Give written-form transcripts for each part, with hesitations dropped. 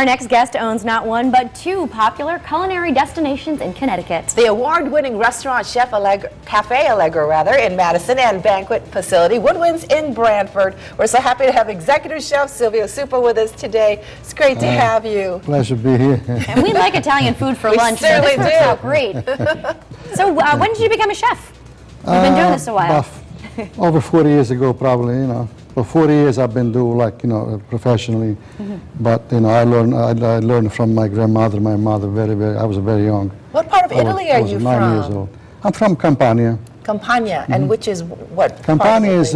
Our next guest owns not one, but two popular culinary destinations in Connecticut. The award-winning restaurant Chef Allegre, Cafe Allegre rather, in Madison, and banquet facility Woodwinds in Branford. We're so happy to have Executive Chef Silvio Supa with us today. It's great to have you. Pleasure to be here. And we like Italian food for lunch, so certainly this works out great. So when did you become a chef? You've been doing this a while. Over 40 years ago, probably, you know. For 40 years I've been doing, like, you know, professionally. But, you know, I learned from my grandmother, my mother, I was very young. What part of Italy are you from? 9 years old. I'm from Campania. Campania, and which is what? Campania is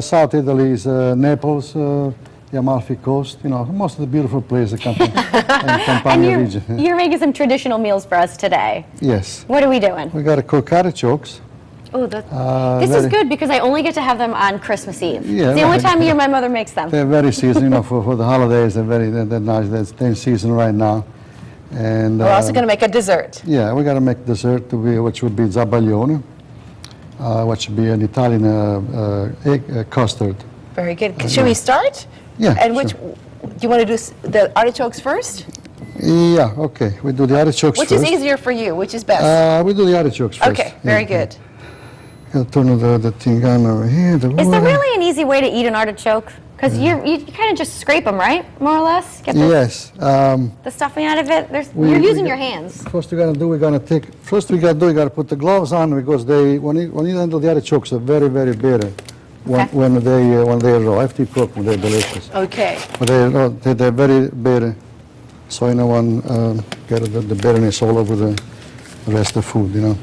South Italy, is Naples, the Amalfi Coast, you know, most of the beautiful places, Campania region. You're making some traditional meals for us today. Yes. What are we doing? We got to cook artichokes. Oh, this is good because I only get to have them on Christmas Eve. Yeah, it's the only time of year my mother makes them. They're very seasonal, you know, for the holidays. They're nice. They're in season right now. And we're also going to make a dessert. Yeah, we got to make dessert which would be zabaglione, which would be an Italian egg custard. Very good. Should we start? Yeah. And which do you want to do the artichokes first? Yeah. Okay. We do the artichokes first. Which is easier for you? Which is best? We do the artichokes first. Okay. Very good. I'll turn the thing on over here. Is there really an easy way to eat an artichoke? Because you kind of just scrape them, right? More or less? Get the stuffing out of it? You're using your hands. First we got to put the gloves on because when you handle the artichokes are very, very bitter when they're raw. After you cook them, they're delicious. Okay. But they're very bitter. So you know, get the bitterness all over the rest of the food, you know.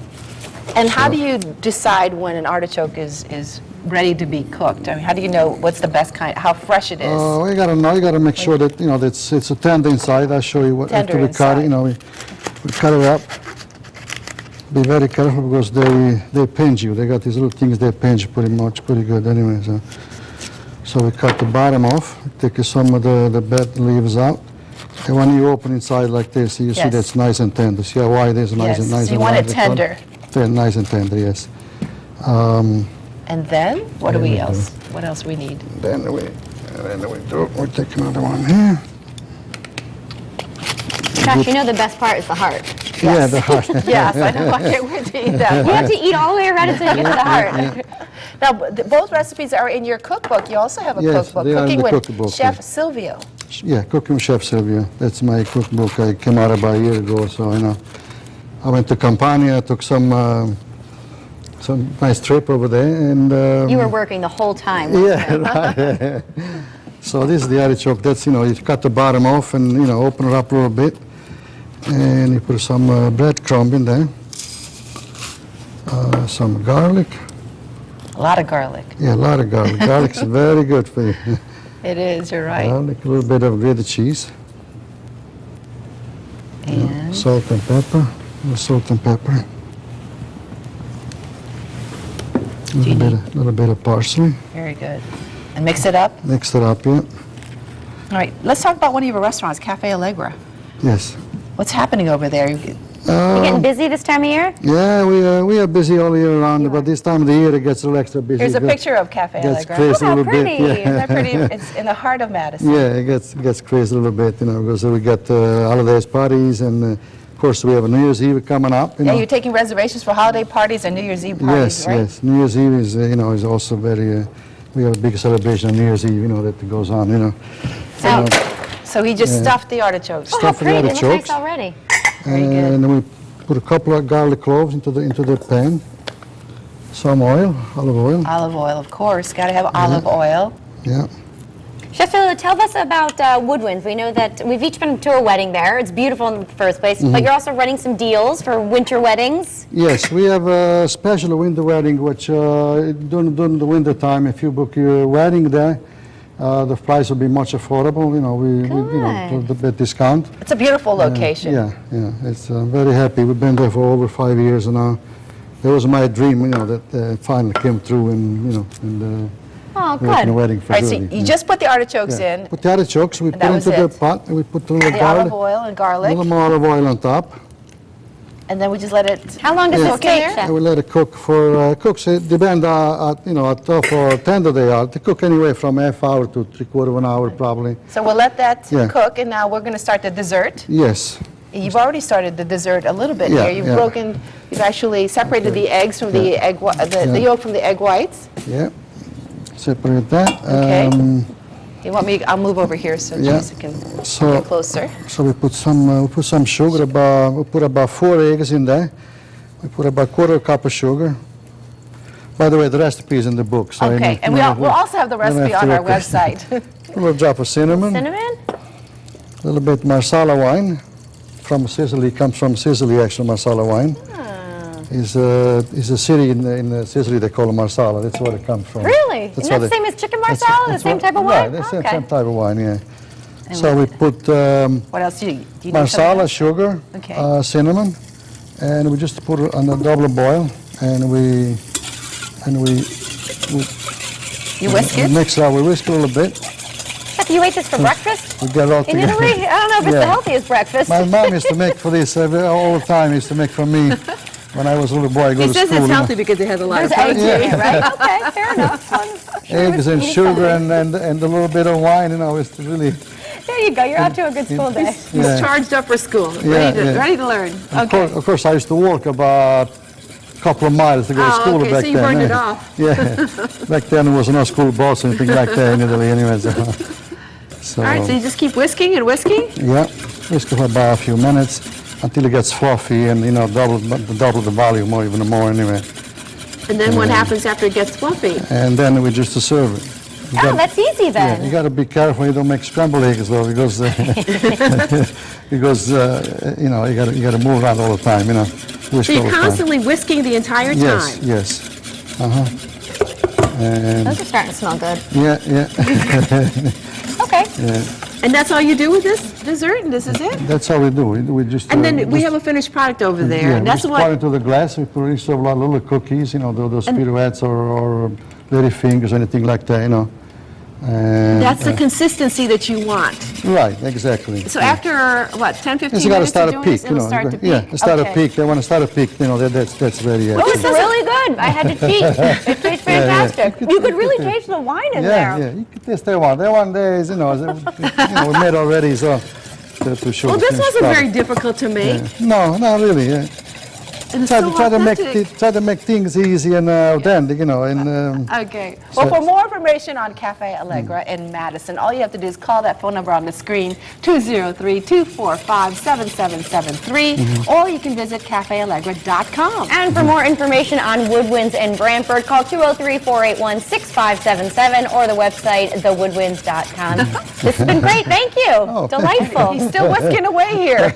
And how do you decide when an artichoke is ready to be cooked? I mean, how do you know what's the best kind, how fresh it is? You gotta know. You gotta make sure that, you know, that it's a tender inside. I'll show you what after we cut it. You know, we cut it up. Be very careful because they pinch you. They got these little things. They pinch pretty good anyway. So we cut the bottom off. Take some of the bad leaves out. And when you open inside like this, you see that's nice and tender. See how wide it is, nice and nice. So you want it tender. Nice and tender, yes. And then what else we need? Then we take another one here. Gosh, you know the best part is the heart. Yes. Yeah, the heart. Yes, I know. I can't wait to eat that. You have to eat all the way around until you get to the heart. Now, both recipes are in your cookbook. You also have a cookbook, Cooking with Chef Silvio. Yeah, Cooking with Chef Silvio. That's my cookbook. I came out about a year ago, so you know. I went to Campania, took some nice trip over there, and you were working the whole time. Yeah, right. So this is the artichoke. That's, you know, you cut the bottom off and, you know, open it up a little bit, and you put some breadcrumb in there, some garlic. A lot of garlic. Yeah, a lot of garlic. Garlic's very good for you. It is. You're right. Garlic, a little bit of grated cheese, and salt and pepper. Salt and pepper. A little bit of parsley. Very good. And mix it up? Mix it up, yeah. All right, let's talk about one of your restaurants, Cafe Allegre. Yes. What's happening over there? You getting busy this time of year? Yeah, we are busy all year round, but this time of the year it gets a little extra busy. Here's a picture of Cafe Allegre. Crazy how a little pretty. bit. Yeah. Isn't that pretty? It's in the heart of Madison. Yeah, it gets crazy a little bit, you know, because we got holidays parties and of course, we have a New Year's Eve coming up. Yeah, you're taking reservations for holiday parties and New Year's Eve parties, right? Yes. New Year's Eve is, you know, is also very. We have a big celebration on New Year's Eve, you know, that goes on, you know. So he just stuffed the artichokes. Oh, how pretty! It looks nice already. Very good. And then we put a couple of garlic cloves into the pan. Some oil, olive oil. Olive oil, of course. Got to have olive oil. Yeah. Chef Silvio, tell us about Woodwinds. We know that we've each been to a wedding there. It's beautiful in the first place, but you're also running some deals for winter weddings. Yes, we have a special winter wedding, which during the winter time, if you book your wedding there, the price will be much affordable. You know, a bit discount. It's a beautiful location. Yeah. It's very happy. We've been there for over 5 years now. It was my dream, you know, that finally came through, and you know, oh, good. Wedding for right, so you just put the artichokes in. Put the artichokes, we put into the pot, and we put a little olive oil and garlic. A little more olive oil on top. And then we just let it. How long does this take, Chef? We let it cook for cooks. It depends how tough or tender they are. They cook anywhere from half hour to 3/4 of an hour probably. So we'll let that cook, and now we're going to start the dessert. Yes. You've already started the dessert a little bit Yeah, here. You've actually separated the eggs from the egg, the yolk from the egg whites. Yeah. Separate that. Okay. You want me? I'll move over here so Teresa can get closer. So we put some sugar. We put about 4 eggs in there. We put about 1/4 cup of sugar. By the way, the recipe is in the book. So okay, and we'll also have the recipe on our website. A little drop of cinnamon. Cinnamon? A little bit marsala wine from Sicily. Comes from Sicily, actually, marsala wine. Is a city in Sicily they call it marsala. That's where it comes from. Really? Isn't that the same as chicken marsala? The same type of wine? Right, that's the same type of wine, yeah. So we put what else do you need? marsala, sugar, cinnamon, and we just put it on a double boil, and we you whisk it? Mix it out. We whisk it a little bit. Chef, you ate this for breakfast? We get it all In Italy? I don't know if it's the healthiest breakfast. My mom used to make for this all the time. Used to make for me. When I was a little boy, I go to school. He says it's healthy because it has a lot of eggs protein. in it, right? Okay, fair enough. Eggs and sugar and a little bit of wine, it's really... There you go, you're off to a good school day. He's charged up for school, ready to learn. Of course, I used to walk about a couple of miles to go to school back then. So you burned it off. Yeah, back then there was no school bus or anything like that in Italy anyway. So, all right, so you just keep whisking and whisking? Yeah, whisk it for about a few minutes until it gets fluffy and, double the volume or even more anyway. And then what happens after it gets fluffy? And then we just serve it. That's easy then. Yeah, you got to be careful you don't make scrambled eggs though, because you got to move around all the time, So you're constantly whisking the entire time? Yes. And those are starting to smell good. Yeah. Okay. Yeah. And that's all you do with this dessert, and this is it? That's all we do. We just. And then we have a finished product over there. Yeah, and that's we just pour it into the glass. We put a lot of little cookies, those pirouettes or lady fingers, anything like that, And that's the consistency that you want. Right, exactly. So after, 10, 15 you minutes start of doing this, it'll start to peak? Yeah, start to peak. They want to start to peak, that's very... Oh, it's really good. I had to cheat. It tastes fantastic. You could really taste the wine in there. Yeah, you could taste that one. That one there is, we made already, so to show. Well, this wasn't very difficult to make. Yeah. No, not really, yeah. And Try to make things easy and authentic, Okay. Well, for more information on Cafe Allegre in Madison, all you have to do is call that phone number on the screen, 203-245-7773, or you can visit cafeallegre.com. And for more information on Woodwinds in Brantford, call 203-481-6577 or the website, thewoodwinds.com. This has been great. Thank you. Oh, delightful. He's still whisking away here.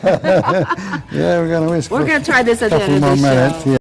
Yeah, we're going to whisk. We're going to try this at the end of the show. Minutes, yeah.